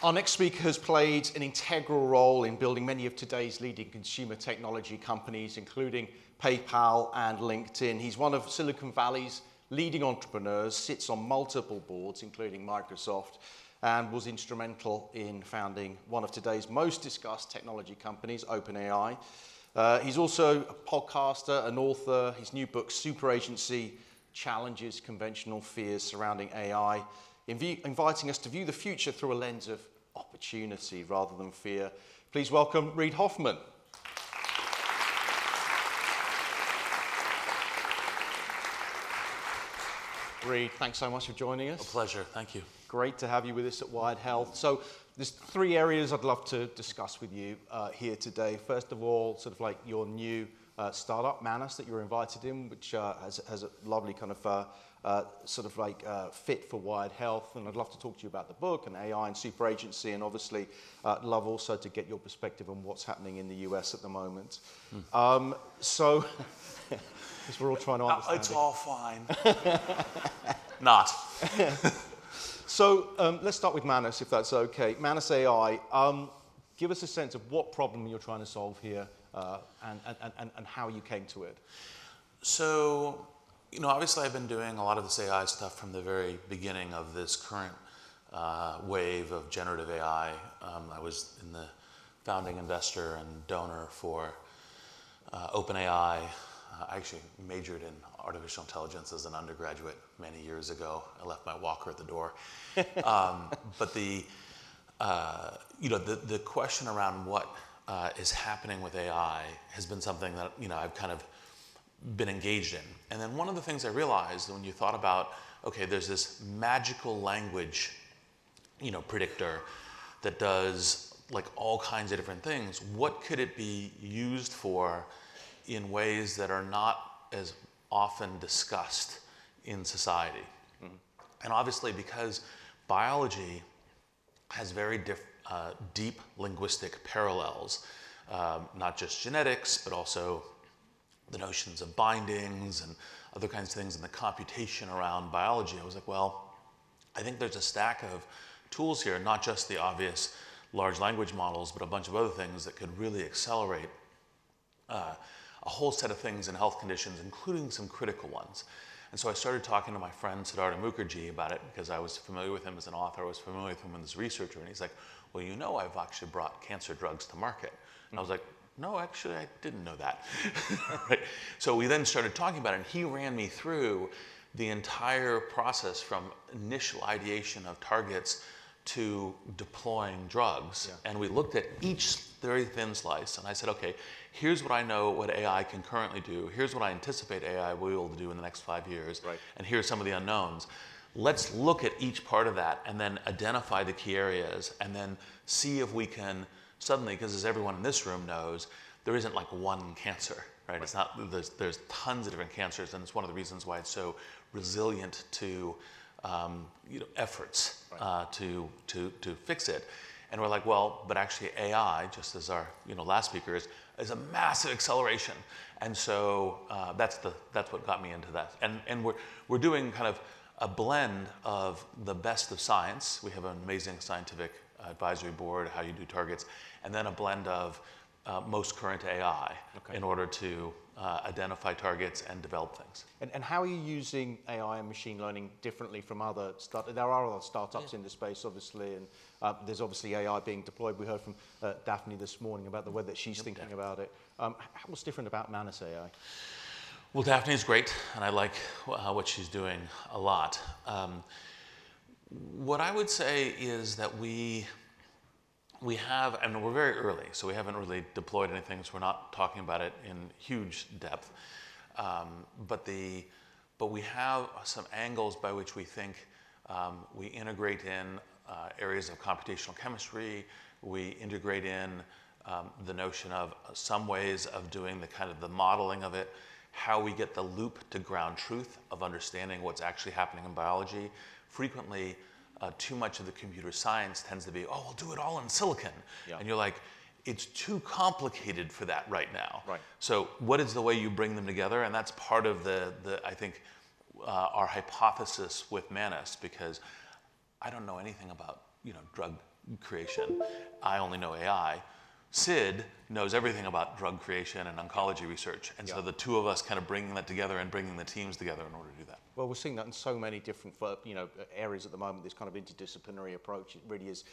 Our next speaker has played an integral role in building many of today's leading consumer technology companies, including PayPal and LinkedIn. He's one of Silicon Valley's leading entrepreneurs, sits on multiple boards, including Microsoft, and was instrumental in founding one of today's most discussed technology companies, OpenAI. He's also a podcaster, an author. His new book, Super Agency, challenges conventional fears surrounding AI, inviting us to view the future through a lens of opportunity rather than fear. Please welcome Reid Hoffman. Reid, thanks so much for joining us. A pleasure, thank you. Great to have you with us at Wired Health. So there's three areas I'd love to discuss with you here today. First of all, sort of like your new startup, Manus, that you were invited in, which has a lovely kind of fit for Wired Health. And I'd love to talk to you about the book and AI and super agency, and obviously love also to get your perspective on what's happening in the US at the moment. So, because we're all trying to understand it's all fine. Not. So let's start with Manus, if that's okay. Manus AI, give us a sense of what problem you're trying to solve here and how you came to it. So, obviously I've been doing a lot of this AI stuff from the very beginning of this current wave of generative AI. I was in the founding investor and donor for OpenAI. I actually majored in artificial intelligence as an undergraduate many years ago. I left my walker at the door. But the question around what is happening with AI has been something that I've kind of been engaged in. And then one of the things I realized when you thought about, okay, there's this magical language, predictor that does like all kinds of different things. What could it be used for in ways that are not as often discussed in society? Mm-hmm. And obviously because biology has very deep linguistic parallels, not just genetics, but also the notions of bindings and other kinds of things in the computation around biology. I was like, well, I think there's a stack of tools here, not just the obvious large language models, but a bunch of other things that could really accelerate a whole set of things in health conditions, including some critical ones. And so I started talking to my friend Siddhartha Mukherjee about it because I was familiar with him as an author, I was familiar with him as a researcher, and he's like, well, I've actually brought cancer drugs to market. And I was like, no, actually, I didn't know that. Right? So we then started talking about it, and he ran me through the entire process from initial ideation of targets to deploying drugs. Yeah. And we looked at each very thin slice, and I said, okay, here's what I know what AI can currently do. Here's what I anticipate AI will be able to do in the next 5 years. Right. And here's some of the unknowns. Let's look at each part of that and then identify the key areas and then see if we can suddenly, because as everyone in this room knows, there isn't like one cancer, right? It's not, there's tons of different cancers, and it's one of the reasons why it's so resilient to efforts to fix it. And we're like, well, but actually AI, just as our last speaker is a massive acceleration. And so that's what got me into that. And we're doing kind of a blend of the best of science. We have an amazing scientific advisory board, how you do targets, and then a blend of most current AI in order to identify targets and develop things. And how are you using AI and machine learning differently from other startups? There are other startups in this space, obviously, and there's obviously AI being deployed. We heard from Daphne this morning about the way that she's thinking about it. What's different about Manus AI? Well, Daphne's great, and I like what she's doing a lot. What I would say is that we have, and we're very early, so we haven't really deployed anything, so we're not talking about it in huge depth. But we have some angles by which we think we integrate in areas of computational chemistry. We integrate in the notion of some ways of doing the kind of the modeling of it, how we get the loop to ground truth of understanding what's actually happening in biology. Frequently, too much of the computer science tends to be, oh, we'll do it all in silicon. Yeah. And you're like, it's too complicated for that right now. Right. So what is the way you bring them together? And that's part of the I think, our hypothesis with Manus, because I don't know anything about drug creation. I only know AI. Sid knows everything about drug creation and oncology research. And so the two of us kind of bringing that together and bringing the teams together in order to do that. Well, we're seeing that in so many different, areas at the moment. This kind of interdisciplinary approach, it really is.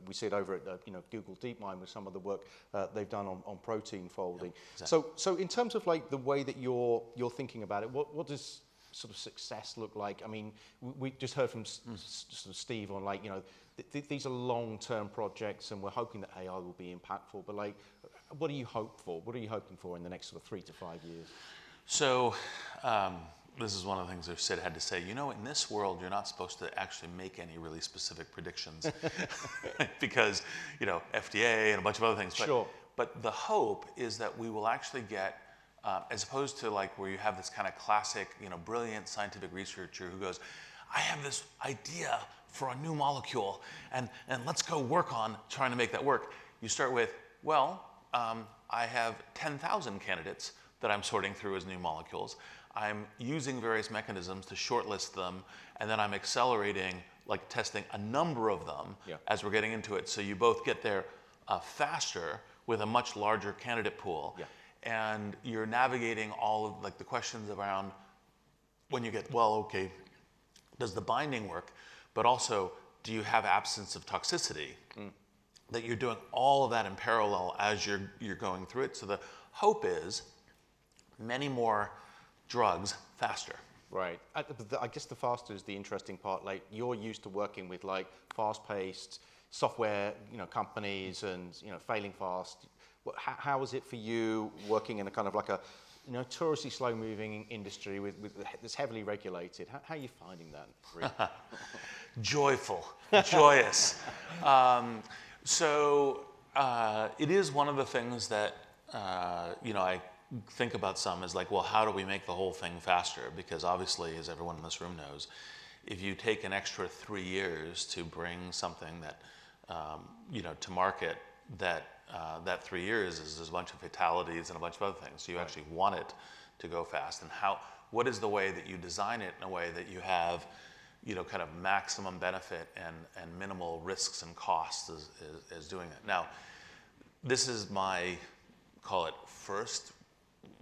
We see it over at Google DeepMind with some of the work they've done on protein folding. Yeah, exactly. So in terms of like the way that you're thinking about it, what does sort of success look like? I mean, we just heard from sort of Steve on like these are long-term projects, and we're hoping that AI will be impactful. But like, what do you hope for? What are you hoping for in the next sort of 3 to 5 years? So. This is one of the things that Sid had to say. In this world, you're not supposed to actually make any really specific predictions because, FDA and a bunch of other things. Sure. But the hope is that we will actually get, as opposed to like where you have this kind of classic, brilliant scientific researcher who goes, I have this idea for a new molecule, and let's go work on trying to make that work. You start with, I have 10,000 candidates that I'm sorting through as new molecules. I'm using various mechanisms to shortlist them, and then I'm accelerating, like testing a number of them as we're getting into it. So you both get there faster with a much larger candidate pool, and you're navigating all of like the questions around when you get, does the binding work, but also do you have absence of toxicity? That you're doing all of that in parallel as you're going through it. So the hope is many more drugs faster. Right. I guess the faster is the interesting part. Like, you're used to working with like fast-paced software, companies and failing fast. How is it for you working in a kind of like a notoriously slow-moving industry with that's heavily regulated? How are you finding that, Reid? Joyful, joyous. So it is one of the things that I think about some is like, well, how do we make the whole thing faster? Because obviously, as everyone in this room knows, if you take an extra 3 years to bring something that, to market, that 3 years is a bunch of fatalities and a bunch of other things. So you actually want it to go fast. And what is the way that you design it in a way that you have, kind of maximum benefit and minimal risks and costs as doing it. Now, this is my, call it first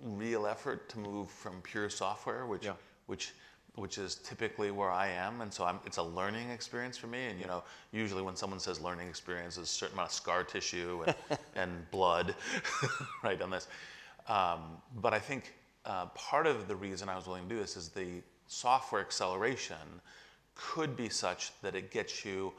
real effort to move from pure software, which is typically where I am, and so it's a learning experience for me. And usually when someone says learning experience, there's a certain amount of scar tissue and blood, right, on this. But I think part of the reason I was willing to do this is the software acceleration could be such that it gets you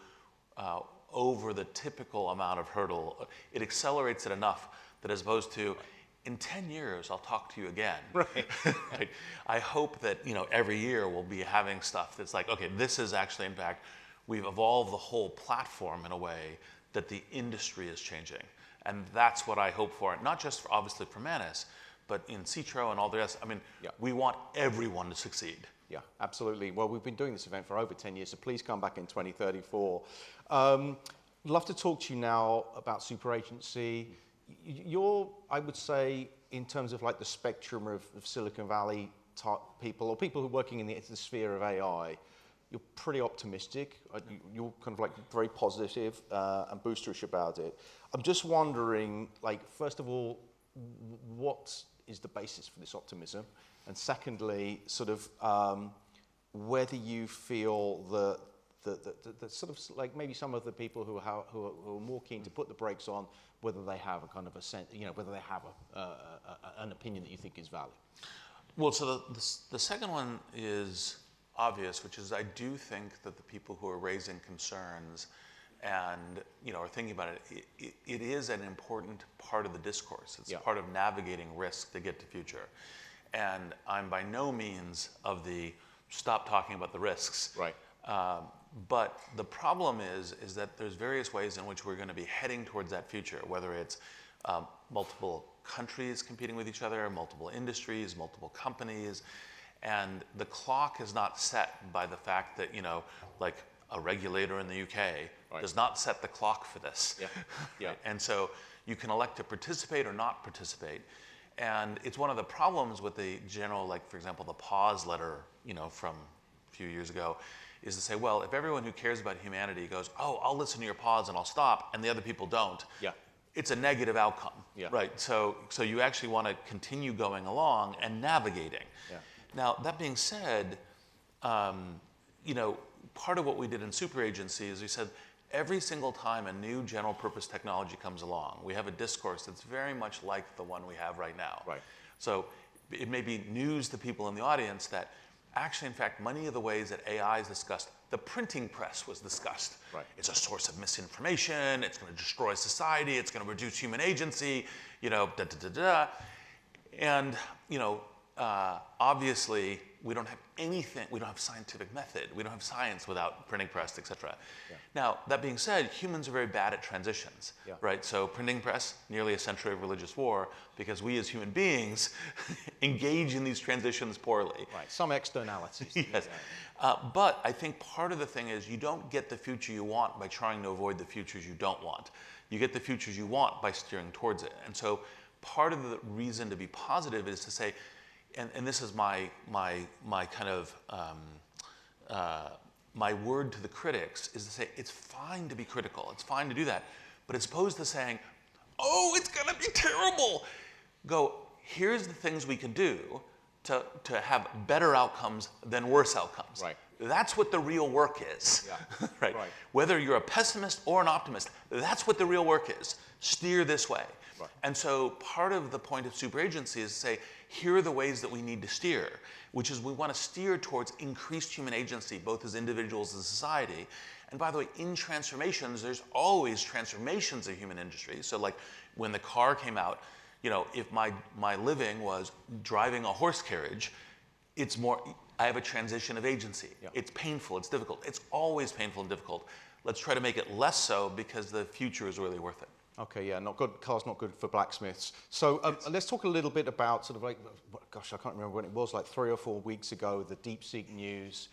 over the typical amount of hurdle. It accelerates it enough that as opposed to, in 10 years, I'll talk to you again. Right. Right? I hope that every year we'll be having stuff that's like, okay, this is actually, in fact, we've evolved the whole platform in a way that the industry is changing. And that's what I hope for, not just for, obviously for Manus, but in Citro and all the rest. I mean, we want everyone to succeed. Yeah, absolutely. Well, we've been doing this event for over 10 years, so please come back in 2034. I'd love to talk to you now about super agency. You're, I would say, in terms of like the spectrum of Silicon Valley type people, or people who are working in the sphere of AI, you're pretty optimistic. You're kind of like very positive and boosterish about it. I'm just wondering, like, first of all, what is the basis for this optimism? And secondly, sort of whether you feel that the sort of like maybe some of the people who are more keen to put the brakes on, whether they have a kind of a sense, whether they have an opinion that you think is valid. Well, so the second one is obvious, which is I do think that the people who are raising concerns and are thinking about it, it is an important part of the discourse. It's part of navigating risk to get to future. And I'm by no means of the stop talking about the risks. Right. But the problem is that there's various ways in which we're going to be heading towards that future, whether it's multiple countries competing with each other, multiple industries, multiple companies. And the clock is not set by the fact that, like a regulator in the UK does not set the clock for this. Yeah. Yeah. And so you can elect to participate or not participate. And it's one of the problems with the general, like, for example, the pause letter, from a few years ago, is to say, well, if everyone who cares about humanity goes, oh, I'll listen to your pause and I'll stop, and the other people don't, Yeah. it's a negative outcome, Yeah. right? So you actually want to continue going along and navigating. Yeah. Now, that being said, part of what we did in Super Agency is we said, every single time a new general purpose technology comes along, we have a discourse that's very much like the one we have right now. Right. So it may be news to people in the audience that actually, in fact, many of the ways that AI is discussed, the printing press was discussed. Right. It's a source of misinformation, it's going to destroy society, it's going to reduce human agency, And, obviously, we don't have anything, we don't have scientific method, we don't have science without printing press, etc. Yeah. Now, that being said, humans are very bad at transitions, Yeah. right? So printing press, nearly a century of religious war, because we as human beings engage in these transitions poorly. Right. Some externalities. Yes. But I think part of the thing is you don't get the future you want by trying to avoid the futures you don't want. You get the futures you want by steering towards it. And so part of the reason to be positive is to say, and this is my kind of my word to the critics, is to say it's fine to be critical, it's fine to do that, but as opposed to saying, oh, it's going to be terrible, go, here's the things we can do to have better outcomes than worse outcomes. Right. That's what the real work is. Yeah. Right. Right. Whether you're a pessimist or an optimist, that's what the real work is. Steer this way. Right. And so part of the point of super agency is to say, here are the ways that we need to steer, which is we want to steer towards increased human agency, both as individuals and society. And by the way, in transformations, there's always transformations of human industry. So like when the car came out, if my living was driving a horse carriage, it's more, I have a transition of agency. Yeah. It's painful, it's difficult. It's always painful and difficult. Let's try to make it less so because the future is really worth it. Okay, yeah, not good. Car's not good for blacksmiths. So let's talk a little bit about sort of like, gosh, I can't remember when it was, like 3 or 4 weeks ago, the DeepSeek news.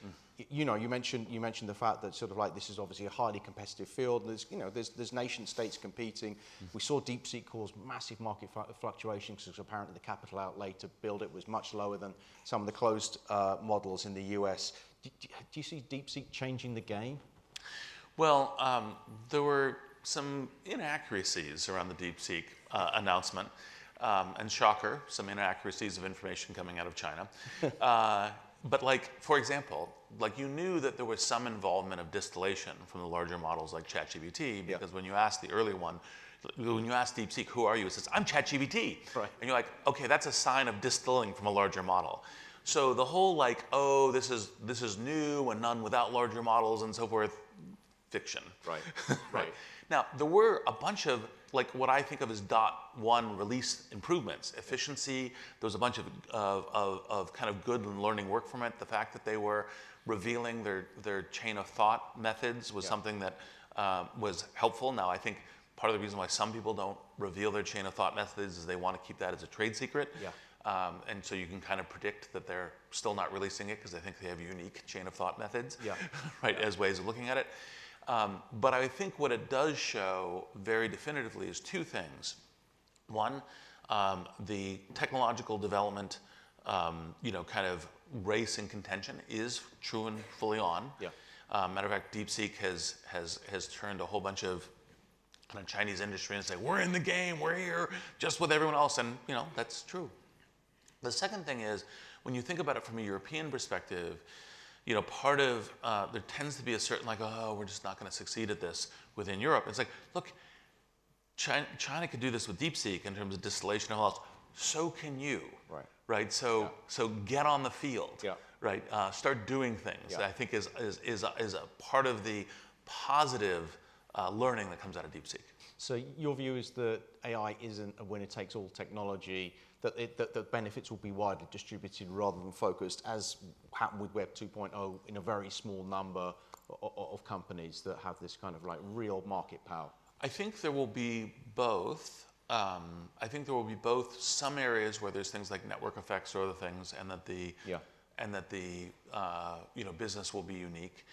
You mentioned the fact that sort of like this is obviously a highly competitive field. There's nation states competing. We saw DeepSeek cause massive market fluctuations because apparently the capital outlay to build it was much lower than some of the closed models in the US. Do you see DeepSeek changing the game? Well, there were some inaccuracies around the DeepSeek announcement, and shocker, some inaccuracies of information coming out of China. But like, for example, like you knew that there was some involvement of distillation from the larger models like ChatGPT, because when you asked the earlier one, when you ask DeepSeek, who are you? It says, I'm ChatGPT. Right. And you're like, okay, that's a sign of distilling from a larger model. So the whole like, oh, this is new and none without larger models and so forth, fiction. Right. Right. Now, there were a bunch of, like what I think of as .1 release improvements. Efficiency, there was a bunch of kind of good and learning work from it. The fact that they were revealing their chain of thought methods was something that was helpful. Now, I think part of the reason why some people don't reveal their chain of thought methods is they want to keep that as a trade secret. Yeah. And so you can kind of predict that they're still not releasing it because they think they have unique chain of thought methods, right, as ways of looking at it. But I think what it does show very definitively is 2 things. One, the technological development, kind of race and contention is true and fully on. Yeah. Matter of fact, DeepSeek has turned a whole bunch of kind of Chinese industry and say, we're in the game, we're here, just with everyone else, and that's true. The second thing is, when you think about it from a European perspective, part of, there tends to be a certain like, oh, we're just not going to succeed at this within Europe. It's like, look, China could do this with DeepSeek in terms of distillation and all else. So can you. Right. Right. So get on the field. Yeah. Right. Start doing things. Yeah. I think is a part of the positive learning that comes out of DeepSeek. So your view is that AI isn't a winner-takes-all technology, that the benefits will be widely distributed rather than focused, as happened with Web 2.0, in a very small number of companies that have this kind of like real market power? I think there will be both. I think there will be both some areas where there's things like network effects or other things, and that the business will be unique.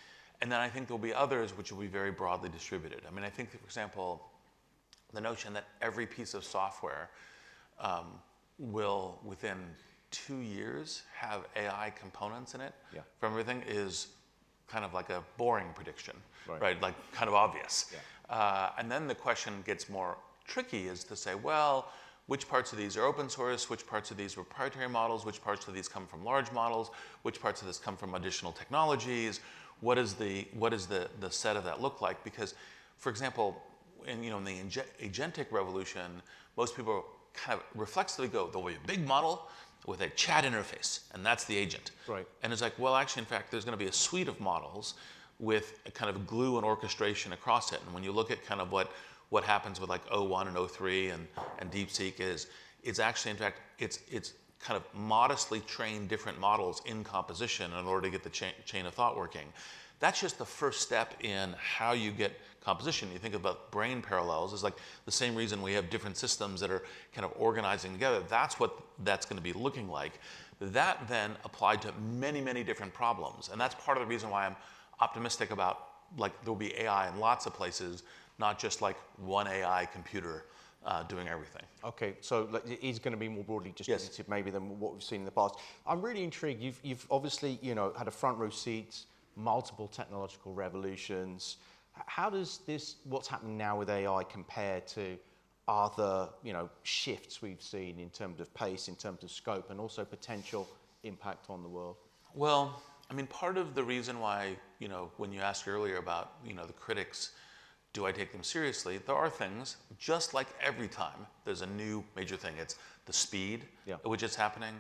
And then I think there'll be others which will be very broadly distributed. I mean, I think, for example, the notion that every piece of software will, within 2 years, have AI components in it from everything is kind of like a boring prediction, Right. right? Like kind of obvious. Yeah. And then the question gets more tricky is to say, well, which parts of these are open source, which parts of these are proprietary models, which parts of these come from large models, which parts of this come from additional technologies, what is the set of that look like? Because, for example, in the agentic revolution, most people kind of reflexively go, there'll be a big model with a chat interface, and that's the agent. Right. And it's like, well, actually, in fact, there's going to be a suite of models with a kind of glue and orchestration across it. And when you look at kind of what happens with like O1 and O3 and DeepSeek it's actually, in fact, it's kind of modestly trained different models in composition in order to get the chain of thought working. That's just the first step in how you get composition. You think about brain parallels, it's like the same reason we have different systems that are kind of organizing together. That's what that's going to be looking like. That then applied to many, many different problems. And that's part of the reason why I'm optimistic about, like, there'll be AI in lots of places, not just like one AI computer doing everything. Okay, so it is going to be more broadly distributed maybe than what we've seen in the past. I'm really intrigued. You've obviously had a front row seat, multiple technological revolutions. How does what's happening now with AI compare to other shifts we've seen in terms of pace, in terms of scope, and also potential impact on the world? Well, I mean, part of the reason why when you asked earlier about the critics, do I take them seriously? There are things, just like every time there's a new major thing. It's the speed at which it's happening,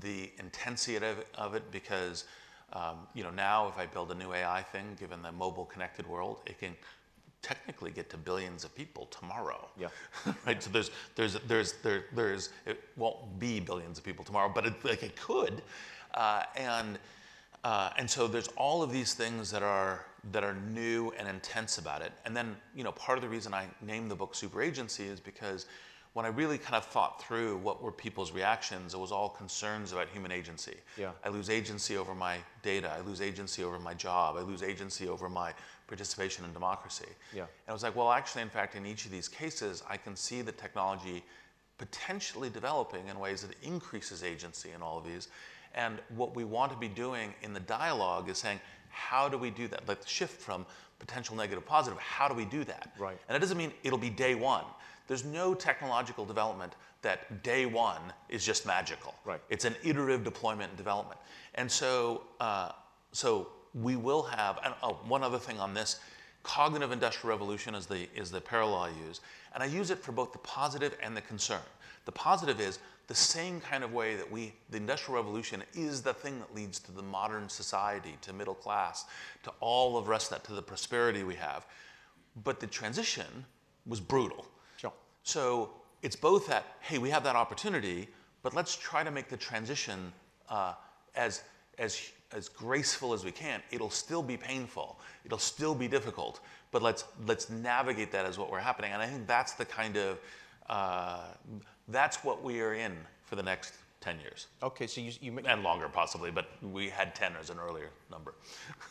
the intensity of it, because now if I build a new AI thing, given the mobile connected world, it can technically get to billions of people tomorrow. Yeah. Right. So it won't be billions of people tomorrow, but it could, and so there's all of these things that are new and intense about it. And then part of the reason I named the book Super Agency is because when I really kind of thought through what were people's reactions, it was all concerns about human agency. Yeah. I lose agency over my data. I lose agency over my job. I lose agency over my participation in democracy. Yeah. And I was like, well, actually, in fact, in each of these cases, I can see the technology potentially developing in ways that increases agency in all of these. And what we want to be doing in the dialogue is saying, how do we do that? Like the shift from potential negative positive, how do we do that? Right. And it doesn't mean it'll be day one. There's no technological development that day one is just magical. Right. It's an iterative deployment and development. And so, we will have, and one other thing on this, cognitive industrial revolution is the parallel I use. And I use it for both the positive and the concern. The positive is the same kind of way that the industrial revolution is the thing that leads to the modern society, to middle class, to all of the rest of that, to the prosperity we have. But the transition was brutal. Sure. So it's both that, hey, we have that opportunity, but let's try to make the transition as graceful as we can. It'll still be painful. It'll still be difficult, but let's navigate that as what we're happening. And I think that's the kind of, that's what we are in for the next 10 years. Okay, so you and longer possibly, but we had 10 as an earlier number.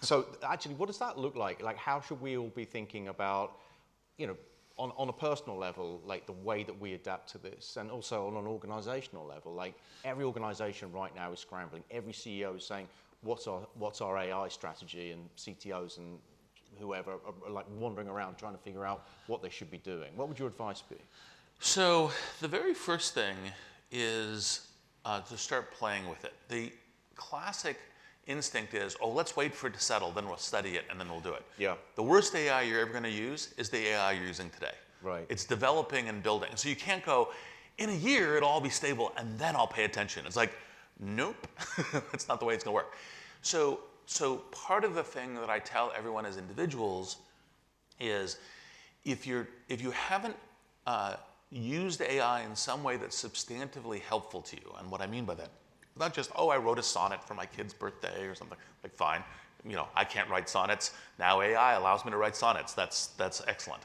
So actually, what does that look like? Like, how should we all be thinking about, on a personal level, like the way that we adapt to this, and also on an organizational level? Like, every organization right now is scrambling. Every CEO is saying, what's our AI strategy? And CTOs and whoever are like wandering around trying to figure out what they should be doing. What would your advice be? So the very first thing is to start playing with it. The classic instinct is, oh, let's wait for it to settle, then we'll study it, and then we'll do it. Yeah. The worst AI you're ever going to use is the AI you're using today. Right. It's developing and building. So you can't go, in a year, it'll all be stable, and then I'll pay attention. It's like, nope, that's not the way it's going to work. So part of the thing that I tell everyone as individuals is, if you haven't used AI in some way that's substantively helpful to you, and what I mean by that, not just, oh, I wrote a sonnet for my kid's birthday or something, like fine, I can't write sonnets, now AI allows me to write sonnets, that's excellent.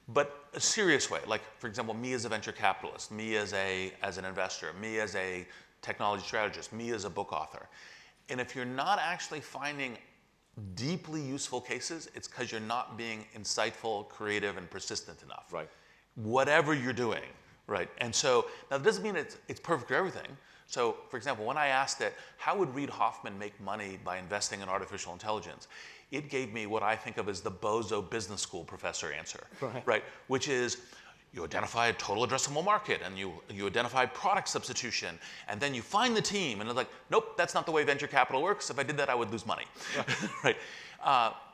But a serious way, like for example, me as a venture capitalist, me as an investor, me as a technology strategist, me as a book author. And if you're not actually finding deeply useful cases, it's because you're not being insightful, creative, and persistent enough. Right. Whatever you're doing, right? And so, now that doesn't mean it's perfect for everything. So, for example, when I asked it, how would Reid Hoffman make money by investing in artificial intelligence? It gave me what I think of as the bozo business school professor answer, right? Which is, you identify a total addressable market, and you identify product substitution, and then you find the team, and it's like, nope, that's not the way venture capital works. If I did that, I would lose money, right?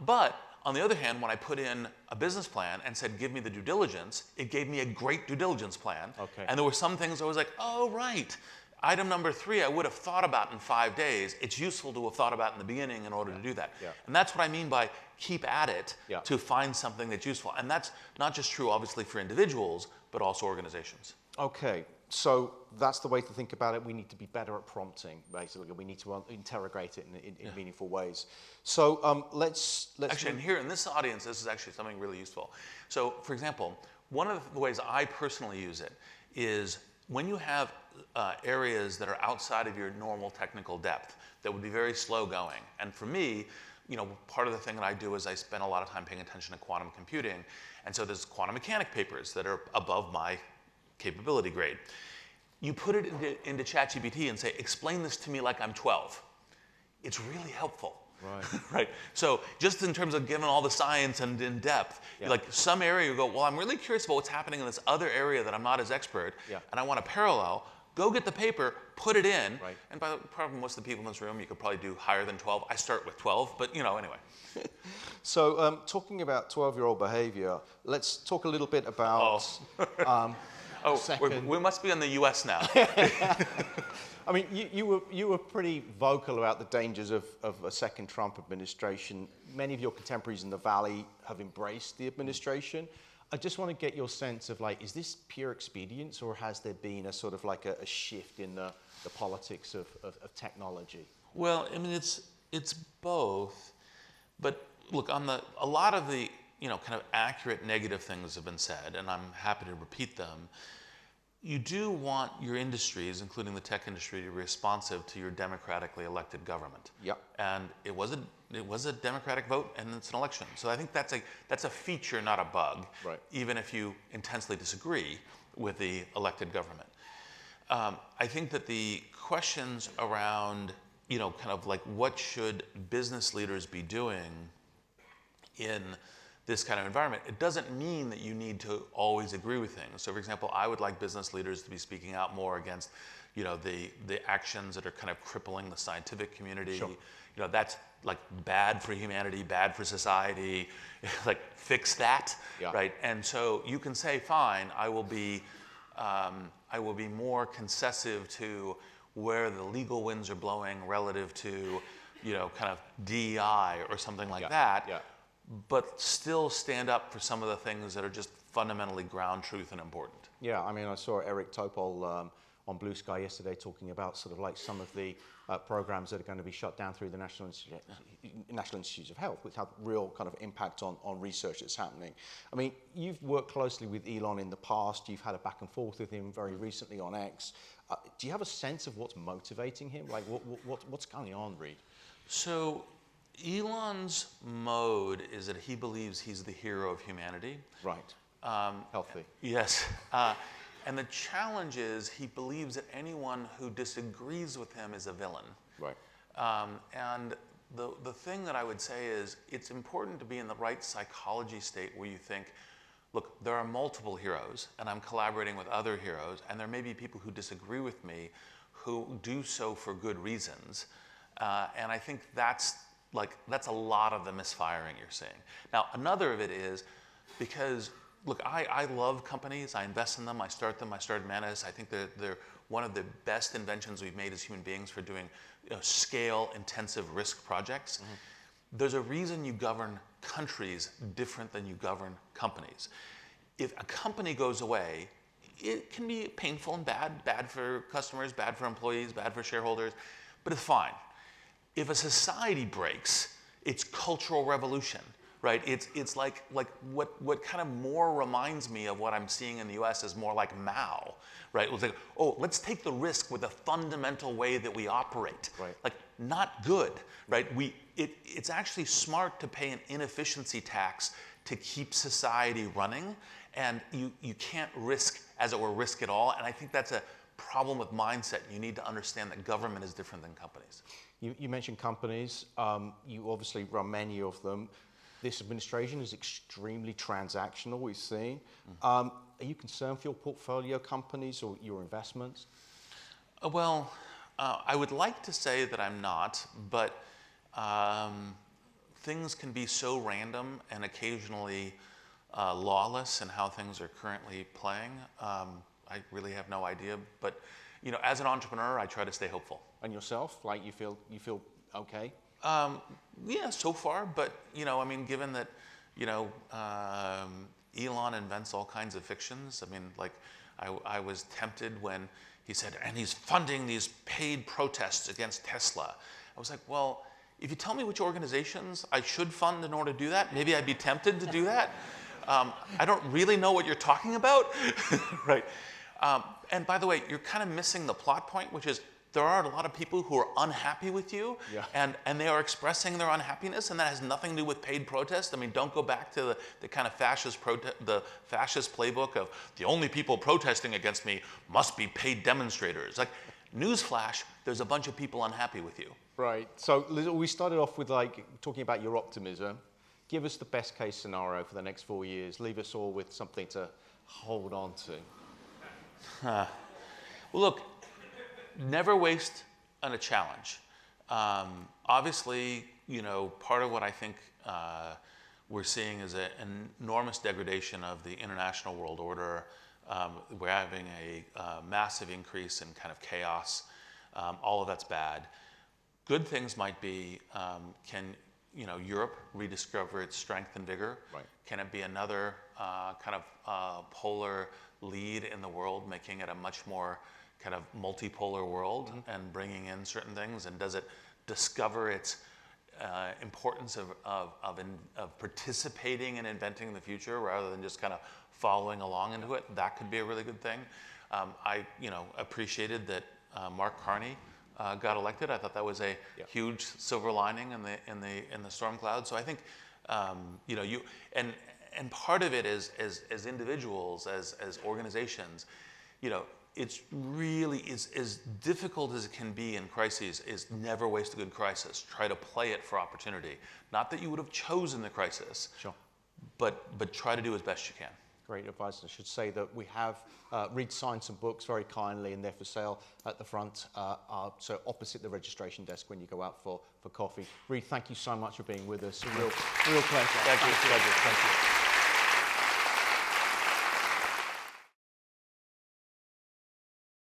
But on the other hand, when I put in a business plan and said, give me the due diligence, it gave me a great due diligence plan. And there were some things I was like, oh, right. Item number 3, I would have thought about in 5 days. It's useful to have thought about in the beginning in order to do that. And that's what I mean by keep at it to find something that's useful. And that's not just true, obviously, for individuals, but also organizations. Okay, so that's the way to think about it. We need to be better at prompting, basically. We need to interrogate it in meaningful ways. So let's actually, and here in this audience, this is actually something really useful. So, for example, one of the ways I personally use it is when you have areas that are outside of your normal technical depth that would be very slow going. And for me, part of the thing that I do is I spend a lot of time paying attention to quantum computing. And so there's quantum mechanic papers that are above my capability grade. You put it into ChatGPT and say, explain this to me like I'm 12. It's really helpful. Right. So just in terms of given all the science and in depth, like some area you go, well, I'm really curious about what's happening in this other area that I'm not as expert, and I want a parallel. Go get the paper, put it in, and by the probably most of the people in this room, you could probably do higher than 12. I start with 12, but anyway. So talking about 12-year-old behavior, let's talk a little bit about... we must be in the US now. I mean, you were pretty vocal about the dangers of a second Trump administration. Many of your contemporaries in the Valley have embraced the administration. I just want to get your sense of, is this pure expedience, or has there been a sort of a shift in the politics of technology? Well, I mean, it's both. But look, a lot of the kind of accurate negative things have been said, and I'm happy to repeat them. You do want your industries, including the tech industry, to be responsive to your democratically elected government. And it was a democratic vote, and it's an election. So I think that's a feature, not a bug. Even if you intensely disagree with the elected government. I think that the questions around, kind of what should business leaders be doing in this kind of environment, it doesn't mean that you need to always agree with things. So, for example, I would like business leaders to be speaking out more against, the actions that are kind of crippling the scientific community. That's bad for humanity, bad for society. Fix that, right? And so you can say, fine, I will be more concessive to where the legal winds are blowing relative to, kind of DEI or something like that. But still stand up for some of the things that are just fundamentally ground truth and important. Yeah, I mean, I saw Eric Topol on Blue Sky yesterday talking about sort of some of the programs that are going to be shut down through the National Institutes of Health, which have real kind of impact on research that's happening. I mean, you've worked closely with Elon in the past. You've had a back and forth with him very recently on X. Do you have a sense of what's motivating him? What's going on, Reid? So Elon's mode is that he believes he's the hero of humanity. Healthy. Yes. And the challenge is he believes that anyone who disagrees with him is a villain. And the thing that I would say is it's important to be in the right psychology state where you think, look, there are multiple heroes, and I'm collaborating with other heroes, and there may be people who disagree with me who do so for good reasons. And I think that's a lot of the misfiring you're seeing. Now, another of it is because, look, I love companies. I invest in them. I start them. I started Manus. I think they're one of the best inventions we've made as human beings for doing scale-intensive risk projects. There's a reason you govern countries different than you govern companies. If a company goes away, it can be painful and bad for customers, bad for employees, bad for shareholders, but it's fine. If a society breaks, it's cultural revolution, right? It's like what kind of more reminds me of what I'm seeing in the US is more like Mao, right? It's like, let's take the risk with the fundamental way that we operate. Not good, right? It's actually smart to pay an inefficiency tax to keep society running, and you can't risk, as it were, risk it all. And I think that's a problem with mindset. You need to understand that government is different than companies. You mentioned companies. You obviously run many of them. This administration is extremely transactional, we've seen. Are you concerned for your portfolio companies or your investments? Well, I would like to say that I'm not, but things can be so random and occasionally lawless in how things are currently playing. I really have no idea, but as an entrepreneur, I try to stay hopeful. And yourself, like you feel okay? Yeah, so far, but I mean, given that Elon invents all kinds of fictions. I mean, like I was tempted when he said, and he's funding these paid protests against Tesla. I was like, well, if you tell me which organizations I should fund in order to do that, maybe I'd be tempted to do that. I don't really know what you're talking about, right? And by the way, you're kind of missing the plot point, which is there are a lot of people who are unhappy with you, yeah. and they are expressing their unhappiness, and that has nothing to do with paid protest. I mean, don't go back to the kind of fascist playbook of the only people protesting against me must be paid demonstrators. Like, newsflash, there's a bunch of people unhappy with you. Right. So we started off with talking about your optimism. Give us the best case scenario for the next 4 years. Leave us all with something to hold on to. Well, look, never waste on a challenge. Obviously, part of what I think we're seeing is an enormous degradation of the international world order. We're having a massive increase in kind of chaos. All of that's bad. Good things might be, can Europe rediscover its strength and vigor? Right. Can it be another kind of polar lead in the world, making it a much more kind of multipolar world and bringing in certain things? And does it discover its importance of participating and inventing the future rather than just kind of following along into it? That could be a really good thing. I appreciated that Mark Carney got elected. I thought that was a huge silver lining in the storm cloud. So I think and part of it is as individuals, as organizations, it's really as difficult as it can be in crises. Is never waste a good crisis. Try to play it for opportunity. Not that you would have chosen the crisis, sure, but try to do as best you can. Great advice. I should say that we have Reid signed some books very kindly, and they're for sale at the front, so opposite the registration desk when you go out for coffee. Reid, thank you so much for being with us. A real pleasure. Thank you. Pleasure. Thank you.